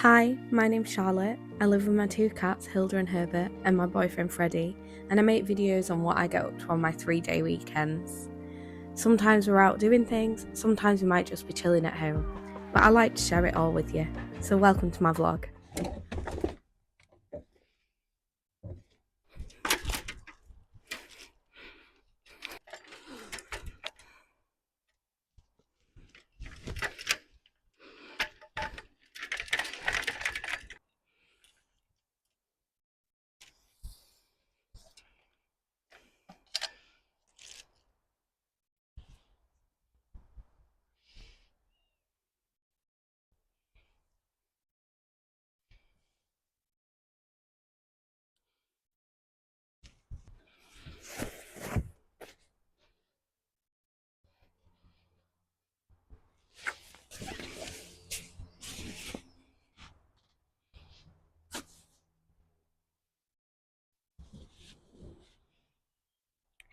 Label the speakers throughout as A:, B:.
A: Hi, my name's Charlotte. I live with my two cats, Hilda and Herbert, and my boyfriend Freddie, and I make videos on what I get up to on my 3-day weekends. Sometimes we're out doing things, sometimes we might just be chilling at home, but I like to share it all with you, so welcome to my vlog.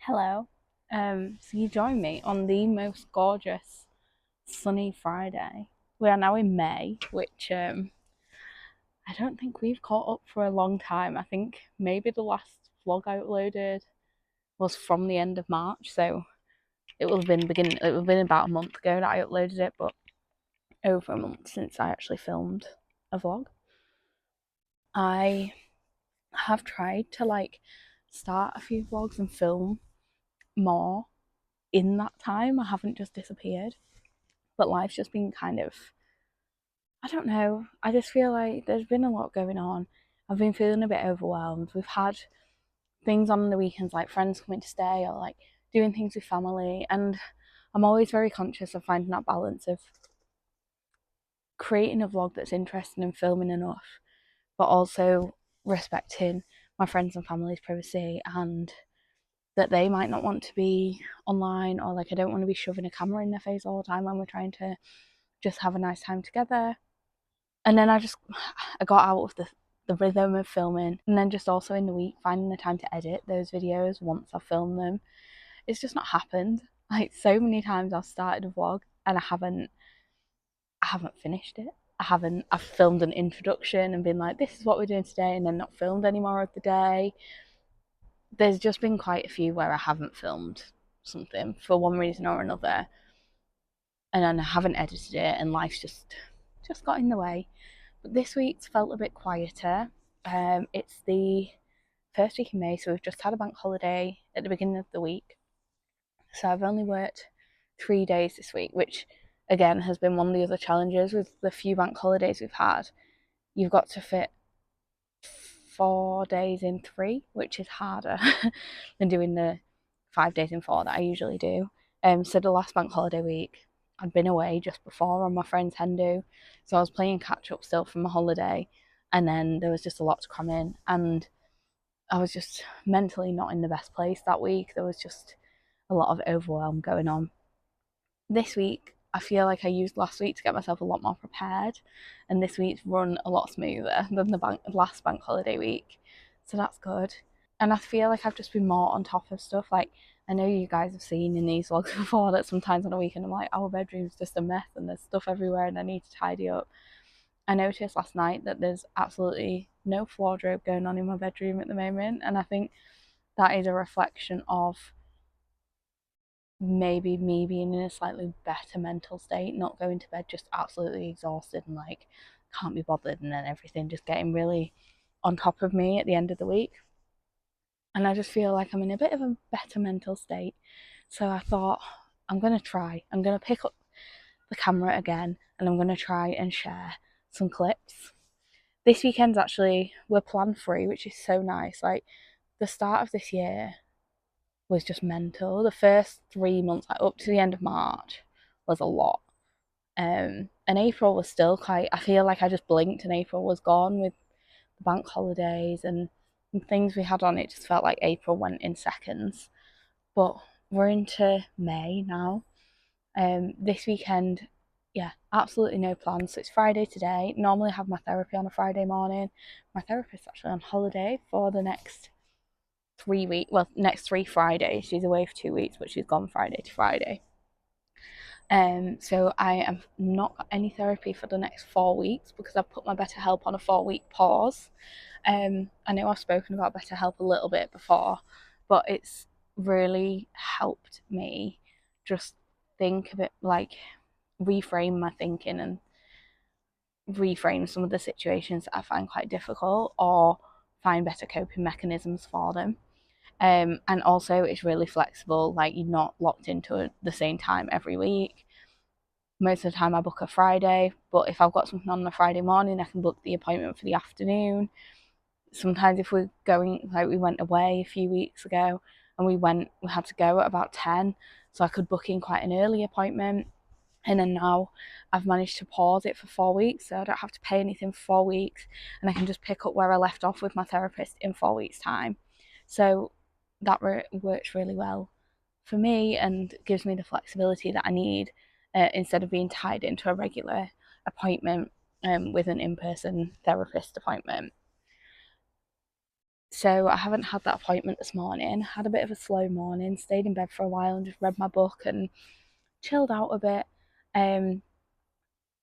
A: Hello. So you join me on the most gorgeous sunny Friday. We are now in May, which I don't think we've caught up for a long time. I think maybe the last vlog I uploaded was from the end of March, so it will have been about a month ago that I uploaded it, but over a month since I actually filmed a vlog. I have tried to start a few vlogs and film more in that time. I haven't just disappeared, but life's just been kind of, I don't know, I just feel like there's been a lot going on. I've been feeling a bit overwhelmed. We've had things on the weekends, like friends coming to stay or like doing things with family, and I'm always very conscious of finding that balance of creating a vlog that's interesting and filming enough, but also respecting my friends and family's privacy, and that they might not want to be online, or like I don't want to be shoving a camera in their face all the time when we're trying to just have a nice time together. And then I got out of the rhythm of filming, and then just also in the week finding the time to edit those videos once I've filmed them. It's just not happened. Like, so many times I've started a vlog and I haven't finished it. I've filmed an introduction and been like, this is what we're doing today, and then not filmed any more of the day. There's just been quite a few where I haven't filmed something for one reason or another, and then I haven't edited it, and life's just got in the way. But this week's felt a bit quieter. It's the first week in May, so we've just had a bank holiday at the beginning of the week. So I've only worked 3 days this week, which again has been one of the other challenges with the few bank holidays we've had. You've got to fit 4 days in 3, which is harder than doing the 5 days in 4 that I usually do. So the last bank holiday week, I'd been away just before on my friend's hen do, so I was playing catch up still from my holiday, and then there was just a lot to cram in, and I was just mentally not in the best place that week. There was just a lot of overwhelm going on. This week, I feel like I used last week to get myself a lot more prepared, and this week's run a lot smoother than the last bank holiday week, so that's good. And I feel like I've just been more on top of stuff. Like, I know you guys have seen in these vlogs before that sometimes on a weekend I'm like, our bedroom's just a mess and there's stuff everywhere and I need to tidy up. I noticed last night that there's absolutely no wardrobe going on in my bedroom at the moment, and I think that is a reflection of maybe me being in a slightly better mental state, not going to bed just absolutely exhausted and like can't be bothered, and then everything just getting really on top of me at the end of the week. And I just feel like I'm in a bit of a better mental state. So I thought, I'm going to pick up the camera again, and I'm going to try and share some clips. This weekend's actually, we're plan free, which is so nice. Like, the start of this year was just mental. The first 3 months, like up to the end of March, was a lot. And April was still quite, I feel like I just blinked and April was gone with the bank holidays and things we had on. It just felt like April went in seconds. But we're into May now. This weekend, yeah, absolutely no plans. So it's Friday today. Normally I have my therapy on a Friday morning. My therapist's actually on holiday for the next 3 weeks. Well, next 3 Fridays. She's away for 2 weeks, but she's gone Friday to Friday. So I am not got any therapy for the next 4 weeks because I've put my BetterHelp on a 4 week pause. I know I've spoken about BetterHelp a little bit before, but it's really helped me just think of it, like reframe my thinking and reframe some of the situations that I find quite difficult, or find better coping mechanisms for them. And also, it's really flexible, like you're not locked into the same time every week. Most of the time, I book a Friday, but if I've got something on a Friday morning, I can book the appointment for the afternoon. Sometimes, if we're going, like we went away a few weeks ago and we had to go at about 10, so I could book in quite an early appointment. And then now I've managed to pause it for 4 weeks, so I don't have to pay anything for 4 weeks, and I can just pick up where I left off with my therapist in 4 weeks' time. So that works really well for me and gives me the flexibility that I need, instead of being tied into a regular appointment, with an in-person therapist appointment. So I haven't had that appointment this morning. Had a bit of a slow morning, stayed in bed for a while and just read my book and chilled out a bit. Um,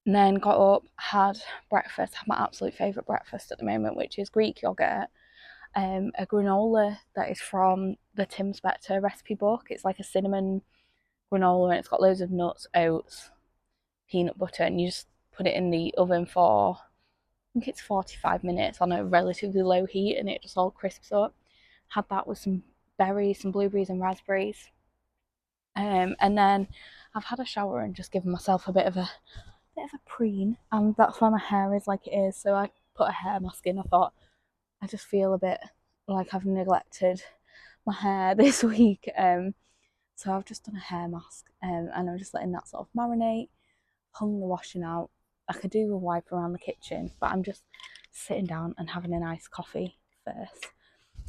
A: and then got up, had breakfast, had my absolute favourite breakfast at the moment, which is Greek yogurt, a granola that is from the Tim Spector recipe book. It's like a cinnamon granola and it's got loads of nuts, oats, peanut butter, and you just put it in the oven for, I think it's 45 minutes on a relatively low heat, and it just all crisps up. Had that with some berries, some blueberries and raspberries. And then I've had a shower and just given myself a bit of a preen, and that's why my hair is like it is. So I put a hair mask in. I thought I just feel a bit like I've neglected my hair this week. So I've just done a hair mask, and I'm just letting that sort of marinate. Hung the washing out. I could do a wipe around the kitchen, but I'm just sitting down and having a nice coffee first,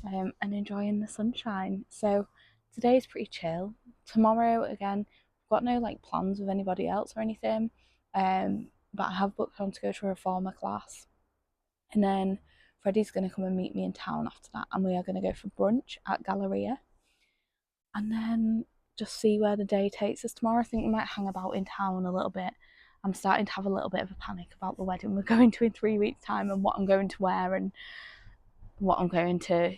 A: and enjoying the sunshine. So today's pretty chill. Tomorrow, again, I've got no like plans with anybody else or anything, but I have booked on to go to a reformer class, and then Freddie's going to come and meet me in town after that, and we are going to go for brunch at Galleria, and then just see where the day takes us tomorrow. I think we might hang about in town a little bit. I'm starting to have a little bit of a panic about the wedding we're going to in 3 weeks' time, and what I'm going to wear and what I'm going to,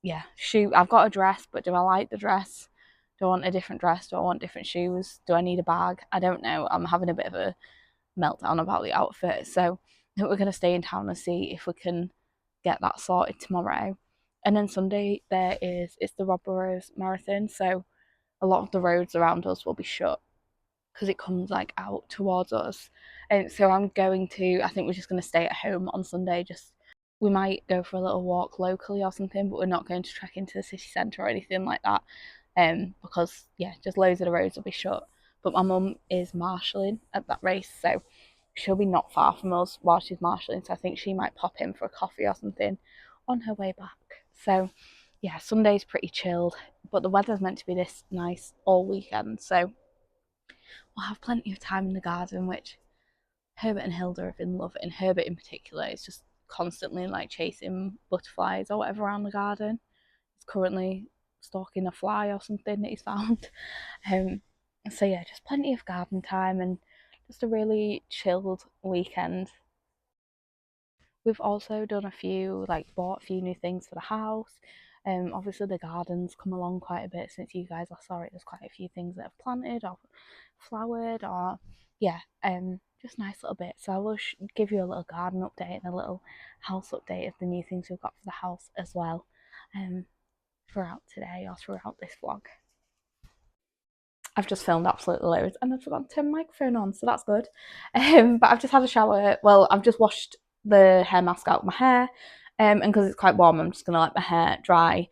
A: yeah, shoot. I've got a dress, but do I like the dress? Do I want a different dress? Do I want different shoes? Do I need a bag? I don't know. I'm having a bit of a meltdown about the outfit. So I think we're going to stay in town and see if we can get that sorted tomorrow. And then Sunday it's the Rob Burrows Marathon, so a lot of the roads around us will be shut because it comes like out towards us. And so I think we're just going to stay at home on Sunday. Just we might go for a little walk locally or something, but we're not going to trek into the city centre or anything like that. Because yeah, just loads of the roads will be shut. But my mum is marshalling at that race, so she'll be not far from us while she's marshalling. So I think she might pop in for a coffee or something on her way back. So yeah, Sunday's pretty chilled, but the weather's meant to be this nice all weekend, so we'll have plenty of time in the garden, which Herbert and Hilda have been loving. Herbert in particular is just constantly like chasing butterflies or whatever around the garden. He's currently stalking a fly or something that he's found. Um, so yeah, just plenty of garden time and just a really chilled weekend. We've also done bought a few new things for the house. Obviously the garden's come along quite a bit since you guys last saw it. There's quite a few things that have planted or flowered, or yeah, just nice little bits. So I will give you a little garden update and a little house update of the new things we've got for the house as well, throughout today or throughout this vlog. I've just filmed absolutely loads and I've forgotten to turn my microphone on, so that's good. But I've just had a shower. Well, I've just washed the hair mask out of my hair, and because it's quite warm, I'm just gonna let my hair dry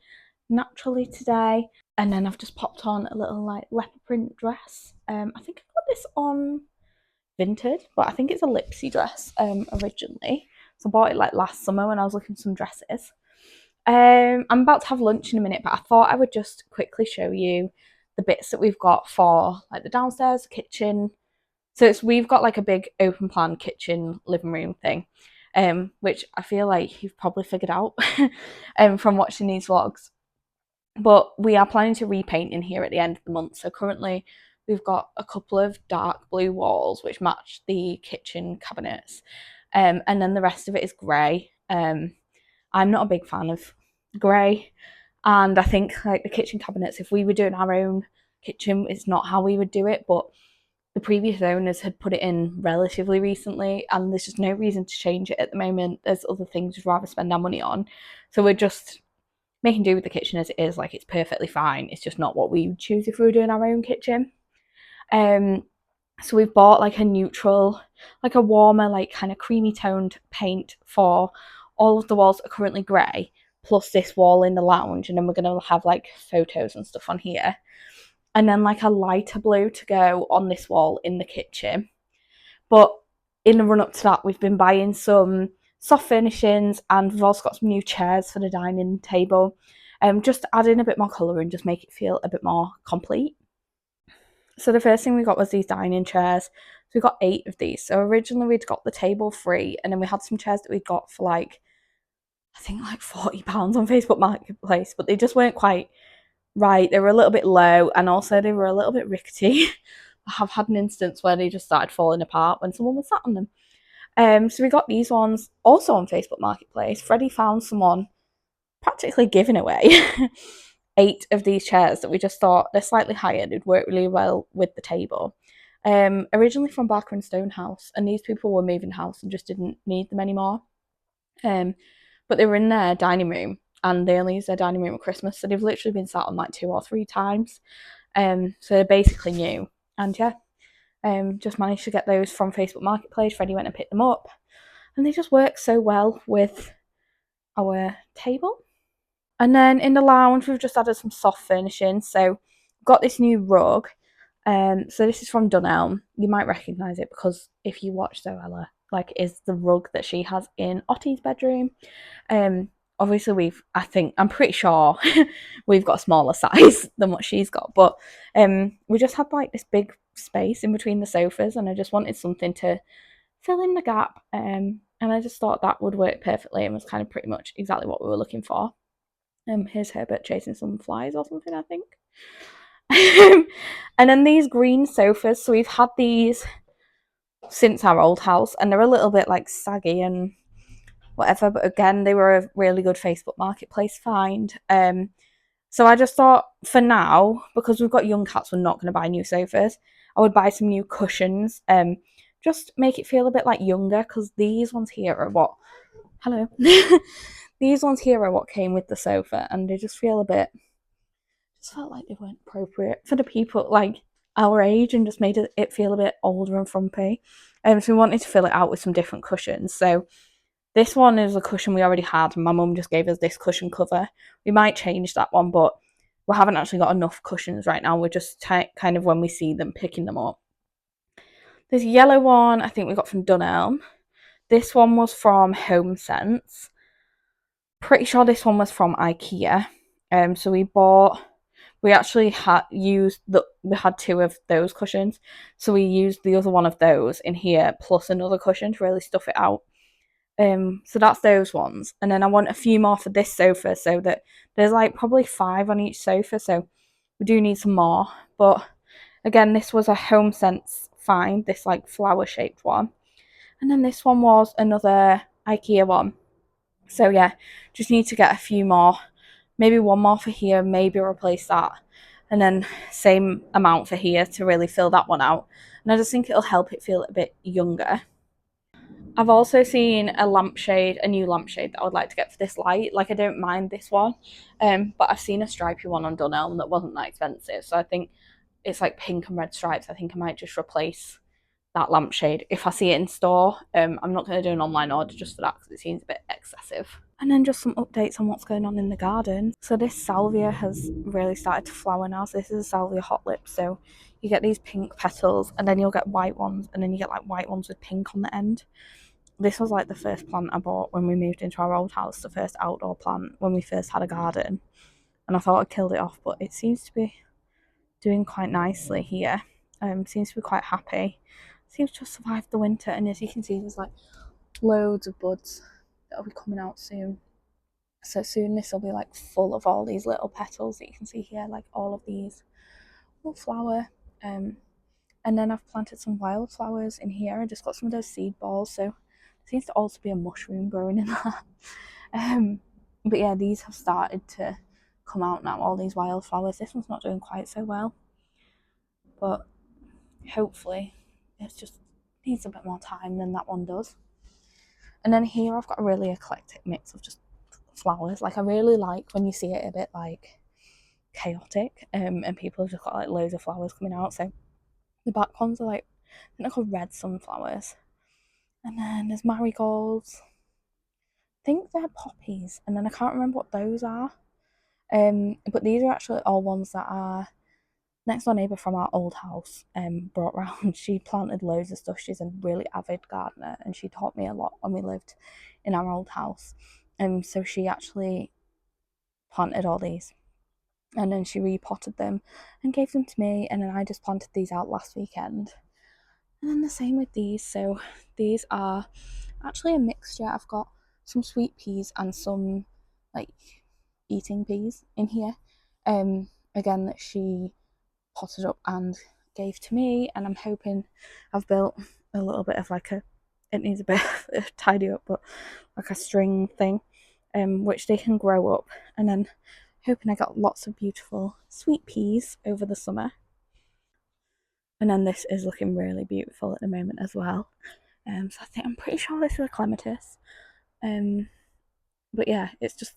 A: naturally today. And then I've just popped on a little like leopard print dress. I think I got this on Vinted, but I think it's a Lipsy dress originally. So I bought it like last summer when I was looking for some dresses. I'm about to have lunch in a minute, but I thought I would just quickly show you the bits that we've got for like the downstairs, the kitchen. So we've got like a big open plan kitchen living room thing, which I feel like you've probably figured out from watching these vlogs. But we are planning to repaint in here at the end of the month. So currently we've got a couple of dark blue walls which match the kitchen cabinets, and then the rest of it is grey. I'm not a big fan of grey, and I think like the kitchen cabinets, if we were doing our own kitchen, it's not how we would do it, but the previous owners had put it in relatively recently, and there's just no reason to change it at the moment. There's other things we'd rather spend our money on, so we're just making do with the kitchen as it is. Like, it's perfectly fine, it's just not what we would choose if we were doing our own kitchen. So we've bought like a neutral, like a warmer, like kind of creamy toned paint for all of the walls that are currently grey, plus this wall in the lounge, and then we're going to have like photos and stuff on here, and then like a lighter blue to go on this wall in the kitchen. But in the run up to that, we've been buying some soft furnishings, and we've also got some new chairs for the dining table, just to add in a bit more colour and just make it feel a bit more complete. So the first thing we got was these dining chairs. So we got 8 of these. So originally we'd got the table free, and then we had some chairs that we'd got for like, I think like £40 on Facebook Marketplace, but they just weren't quite right. They were a little bit low, and also they were a little bit rickety. I have had an instance where they just started falling apart when someone was sat on them. So we got these ones also on Facebook Marketplace. Freddie found someone practically giving away 8 of these chairs that we just thought they're slightly higher, they'd work really well with the table. Originally from Barker and Stonehouse, and these people were moving house and just didn't need them anymore. But they were in their dining room, and they only use their dining room at Christmas, so they've literally been sat on like 2 or 3 times. So they're basically new. And yeah, just managed to get those from Facebook Marketplace. Freddie went and picked them up, and they just work so well with our table. And then in the lounge, we've just added some soft furnishing. So got this new rug. So this is from Dunelm. You might recognise it because if you watch Zoella, like, is the rug that she has in Lottie's bedroom. Obviously I'm pretty sure we've got a smaller size than what she's got, but we just had like this big space in between the sofas, and I just wanted something to fill in the gap. And I just thought that would work perfectly, and was kind of pretty much exactly what we were looking for. Here's Herbert chasing some flies or something, I think. And then these green sofas. So we've had these since our old house, and they're a little bit like saggy and whatever. But again, they were a really good Facebook Marketplace find. So I just thought, for now, because we've got young cats, we're not going to buy new sofas. I would buy some new cushions. Just make it feel a bit like younger, because these ones here are what. Hello. These ones here are what came with the sofa, and they just feel a bit. Just felt like they weren't appropriate for the people like our age, and just made it feel a bit older and frumpy. So we wanted to fill it out with some different cushions. So this one is a cushion we already had. My mum just gave us this cushion cover. We might change that one, but we haven't actually got enough cushions right now. We're just kind of, when we see them, picking them up. This yellow one I think we got from Dunelm. This one was from Home Sense. Pretty sure this one was from IKEA. So we actually we had 2 of those cushions, so we used the other one of those in here plus another cushion to really stuff it out. So that's those ones, and then I want a few more for this sofa, so that there's like probably 5 on each sofa, so we do need some more. But again, this was a Home Sense find, this like flower shaped one, and then this one was another IKEA one. So yeah, just need to get a few more, maybe one more for here, maybe replace that, and then same amount for here to really fill that one out. And I just think it'll help it feel a bit younger. I've also seen a lampshade, a new lampshade that I would like to get for this light. Like, I don't mind this one, but I've seen a stripy one on Dunelm that wasn't that expensive. So I think it's like pink and red stripes. I think I might just replace that lampshade if I see it in store. I'm not going to do an online order just for that because it seems a bit excessive. And then just some updates on what's going on in the garden. So this salvia has really started to flower now. So this is a salvia hot lip. So you get these pink petals, and then you'll get white ones, and then you get like white ones with pink on the end. This was like the first plant I bought when we moved into our old house, the first outdoor plant when we first had a garden. And I thought I killed it off, but it seems to be doing quite nicely here. Seems to be quite happy. Seems to have survived the winter, and as you can see, there's like loads of buds that'll be coming out soon. So soon this will be like full of all these little petals that you can see here, like all of these will flower. And then I've planted some wildflowers in here and just got some of those seed balls. So there seems to also be a mushroom growing in that. But yeah, these have started to come out now, all these wildflowers. This one's not doing quite so well, but hopefully it just needs a bit more time than that one does. And then here I've got a really eclectic mix of just flowers. Like I really like when you see it a bit like chaotic, and people have just got like loads of flowers coming out. So the back ones are like, I think they're called red sunflowers. And then there's marigolds. I think they're poppies. And then I can't remember what those are. But these are actually all ones that our next door neighbour from our old house brought round. She planted loads of stuff. She's a really avid gardener and she taught me a lot when we lived in our old house. So she actually planted all these and then she repotted them and gave them to me, and then I just planted these out last weekend. And then the same with these. So these are actually a mixture. I've got some sweet peas and some like eating peas in here. Again, that she potted up and gave to me, and I'm hoping I've built a little bit of like it needs a bit of tidy up, but like a string thing, which they can grow up, and then hoping I got lots of beautiful sweet peas over the summer. And then this is looking really beautiful at the moment as well. So I'm pretty sure this is a clematis. But yeah, it's just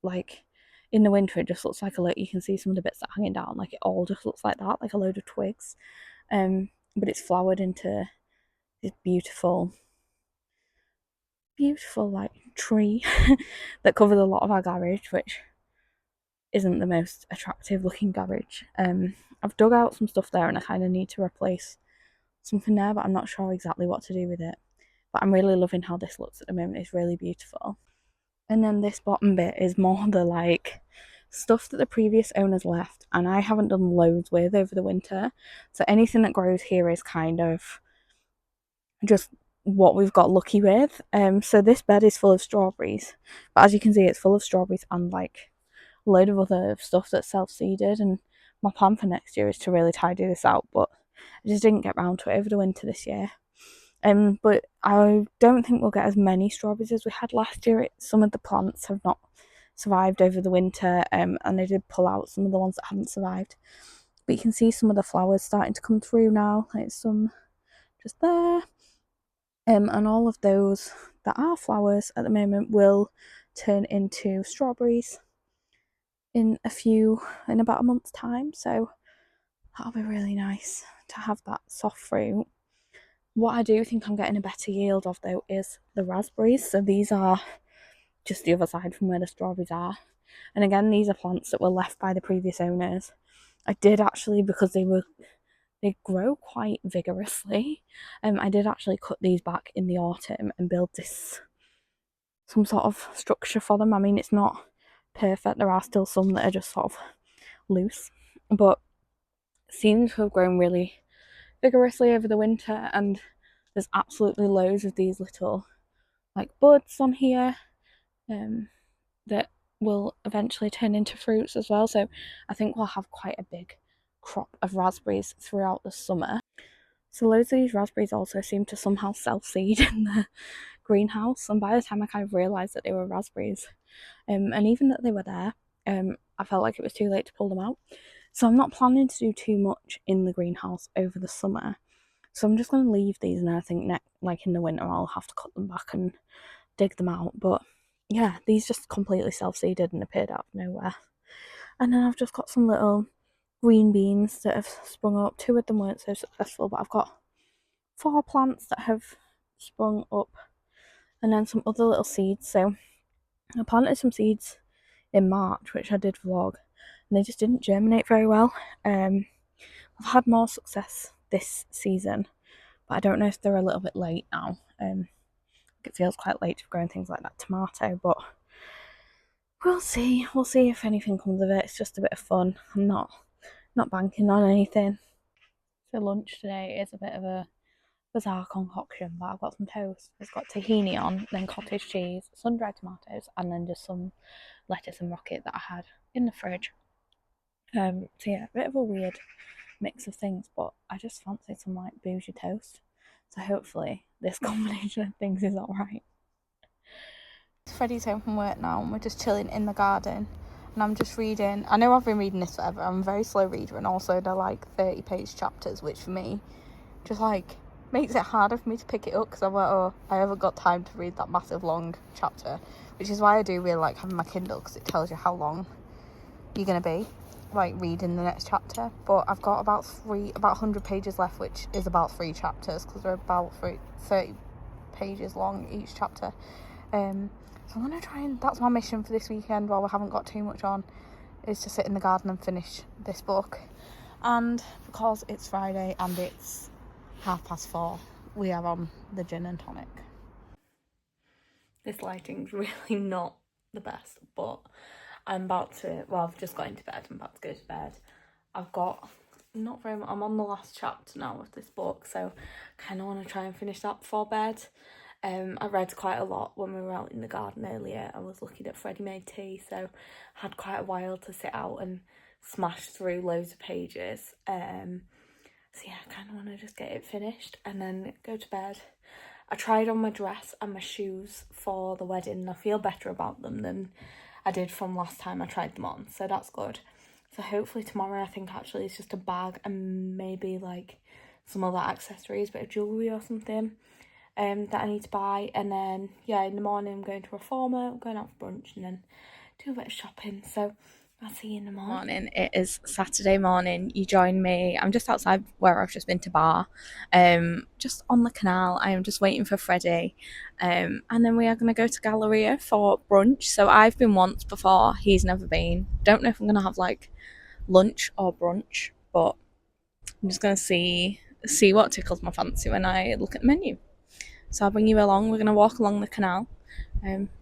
A: like in the winter it just looks like you can see some of the bits that are hanging down, like it all just looks like that, like a load of twigs. But it's flowered into this beautiful like tree that covers a lot of our garage, which isn't the most attractive looking garage. I've dug out some stuff there and I kind of need to replace something there, but I'm not sure exactly what to do with it. But I'm really loving how this looks at the moment. It's really beautiful. And then this bottom bit is more the like stuff that the previous owners left and I haven't done loads with over the winter. So anything that grows here is kind of just what we've got lucky with. So this bed is full of strawberries, but as you can see, it's full of strawberries and like a load of other stuff that's self-seeded. And my plan for next year is to really tidy this out, but I just didn't get round to it over the winter this year. But I don't think we'll get as many strawberries as we had last year. Some of the plants have not survived over the winter, and they did pull out some of the ones that hadn't survived. But you can see some of the flowers starting to come through now, like some just there. And all of those that are flowers at the moment will turn into strawberries in about a month's time. So that'll be really nice to have that soft fruit. What I do think I'm getting a better yield of though is the raspberries. So these are just the other side from where the strawberries are. And again, these are plants that were left by the previous owners. I did actually, because they grow quite vigorously. I did actually cut these back in the autumn and build some sort of structure for them. I mean, it's not perfect. There are still some that are just sort of loose, but seems to have grown really vigorously over the winter. And there's absolutely loads of these little like buds on here that will eventually turn into fruits as well. So I think we'll have quite a big crop of raspberries throughout the summer. So loads of these raspberries also seem to somehow self-seed in the greenhouse, and by the time I kind of realised that they were raspberries, and even that they were there, I felt like it was too late to pull them out. So I'm not planning to do too much in the greenhouse over the summer. So I'm just going to leave these, and I think like in the winter I'll have to cut them back and dig them out. But yeah, these just completely self-seeded and appeared out of nowhere. And then I've just got some little green beans that have sprung up. 2 of them weren't so successful, but I've got 4 plants that have sprung up, and then some other little seeds. So I planted some seeds in March, which I did vlog, and they just didn't germinate very well. I've had more success this season, but I don't know if they're a little bit late now. It feels quite late to growing things like that tomato, but we'll see if anything comes of it. It's just a bit of fun. I'm not banking on anything. For lunch today is a bit of a bizarre concoction, but I've got some toast. It's got tahini on, then cottage cheese, sun-dried tomatoes, and then just some lettuce and rocket that I had in the fridge. So yeah, a bit of a weird mix of things, but I just fancy some like bougie toast. So hopefully this combination of things is alright. Freddie's home from work now and we're just chilling in the garden and I'm just reading. I know I've been reading this forever. I'm a very slow reader and also they're like 30-page chapters, which for me just like makes it harder for me to pick it up because I'm like, oh, I haven't got time to read that massive long chapter, which is why I do really like having my Kindle because it tells you how long you're going to be like reading the next chapter. But I've got about 100 pages left, which is about 3 chapters because they're about 30 pages long each chapter. So I'm going to try and, that's my mission for this weekend while we haven't got too much on, is to sit in the garden and finish this book. And because it's Friday and it's 4:30, we are on the gin and tonic. This lighting's really not the best, but I'm about to, well, I've just got into bed, I'm about to go to bed. I've got not very much, I'm on the last chapter now of this book, so I kind of want to try and finish that before bed. I read quite a lot when we were out in the garden earlier. I was looking at Freddie Made Tea, so I had quite a while to sit out and smash through loads of pages. So yeah, I kind of want to just get it finished and then go to bed. I tried on my dress and my shoes for the wedding and I feel better about them than I did from last time I tried them on, so that's good. So hopefully tomorrow I think actually it's just a bag and maybe like some other accessories, bit of jewellery or something that I need to buy. And then yeah, in the morning I'm going to Reformer, I'm going out for brunch and then do a bit of shopping. So I'll see you in the morning. It is Saturday morning. You join me. I'm just outside where I've just been to bar, just on the canal. I am just waiting for Freddie, and then we are going to go to Galleria for brunch. So I've been once before. He's never been. Don't know if I'm going to have like lunch or brunch, but I'm just going to see what tickles my fancy when I look at the menu. So I'll bring you along. We're going to walk along the canal.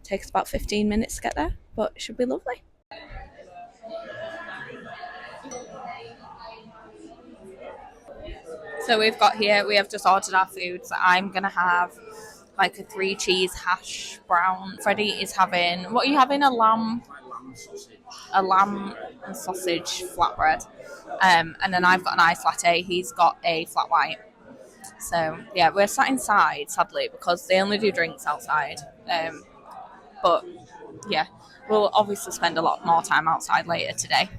A: Takes about 15 minutes to get there, but it should be lovely. So we have just ordered our food. So I'm going to have like a 3 cheese hash brown. Freddie is having, what are you having? A lamb and sausage flatbread. And then I've got an iced latte. He's got a flat white. So yeah, we're sat inside, sadly, because they only do drinks outside. But yeah, we'll obviously spend a lot more time outside later today.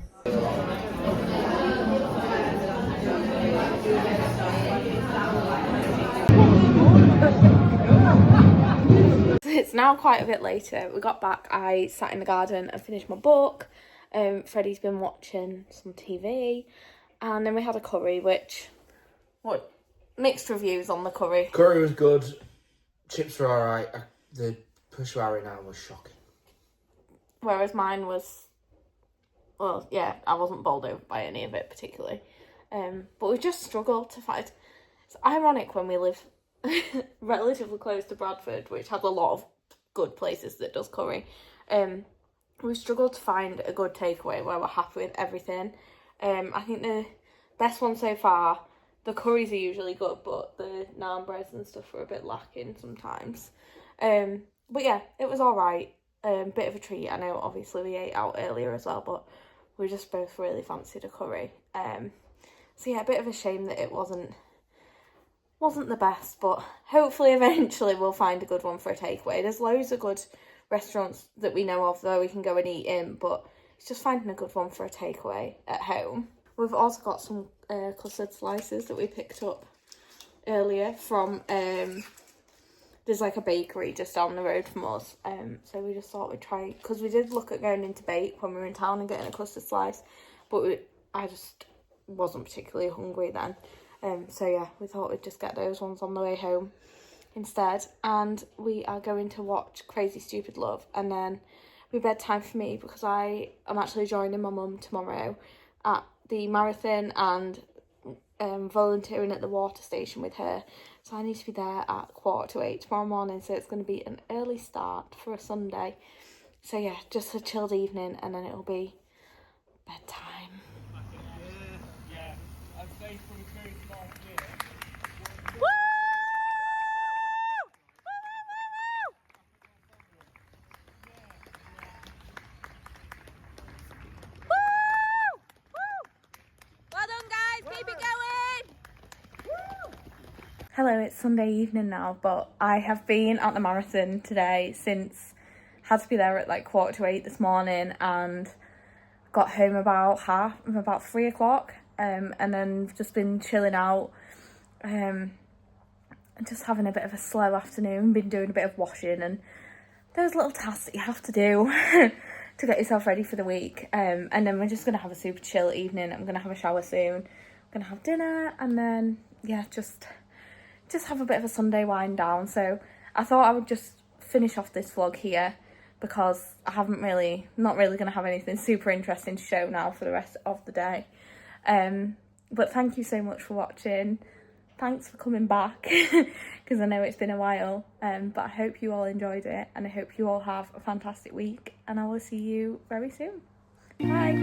A: It's now quite a bit later. We got back, I sat in the garden and finished my book. Freddie's been watching some TV. And then we had a curry, mixed reviews on the curry.
B: Curry was good. Chips were alright. The pushwari now was shocking.
A: Whereas mine was, well, yeah, I wasn't bowled over by any of it particularly. But we just struggled to find. It's ironic when we live relatively close to Bradford, which has a lot of good places that does curry. We struggled to find a good takeaway where we're happy with everything. I think the best one so far, the curries are usually good, but the naan breads and stuff are a bit lacking sometimes. But yeah, it was alright. Bit of a treat. I know obviously we ate out earlier as well, but we just both really fancied a curry. So yeah, a bit of a shame that it wasn't the best, but hopefully eventually we'll find a good one for a takeaway. There's loads of good restaurants that we know of though we can go and eat in, but it's just finding a good one for a takeaway at home. We've also got some custard slices that we picked up earlier from, there's like a bakery just down the road from us. So we just thought we'd try, because we did look at going into Bake when we were in town and getting a custard slice, but I just wasn't particularly hungry then. So yeah, we thought we'd just get those ones on the way home instead. And we are going to watch Crazy Stupid Love, and then we bedtime for me because I am actually joining my mum tomorrow at the marathon and volunteering at the water station with her. So I need to be there at 7:45 tomorrow morning, so it's going to be an early start for a Sunday. So yeah, just a chilled evening and then it'll be bedtime. Well done, guys. Keep it Hello, it's Sunday evening now, but I have been at the marathon today since had to be there at like 7:45 this morning, and got home about 3 o'clock, and then just been chilling out, and just having a bit of a slow afternoon. Been doing a bit of washing and those little tasks that you have to do to get yourself ready for the week. And then we're just gonna have a super chill evening. I'm gonna have a shower soon. I'm gonna have dinner, and then yeah, just have a bit of a Sunday wind down. So I thought I would just finish off this vlog here, because I haven't really, not really going to have anything super interesting to show now for the rest of the day. But thank you so much for watching. Thanks for coming back, because I know it's been a while. But I hope you all enjoyed it, and I hope you all have a fantastic week, and I will see you very soon. Bye.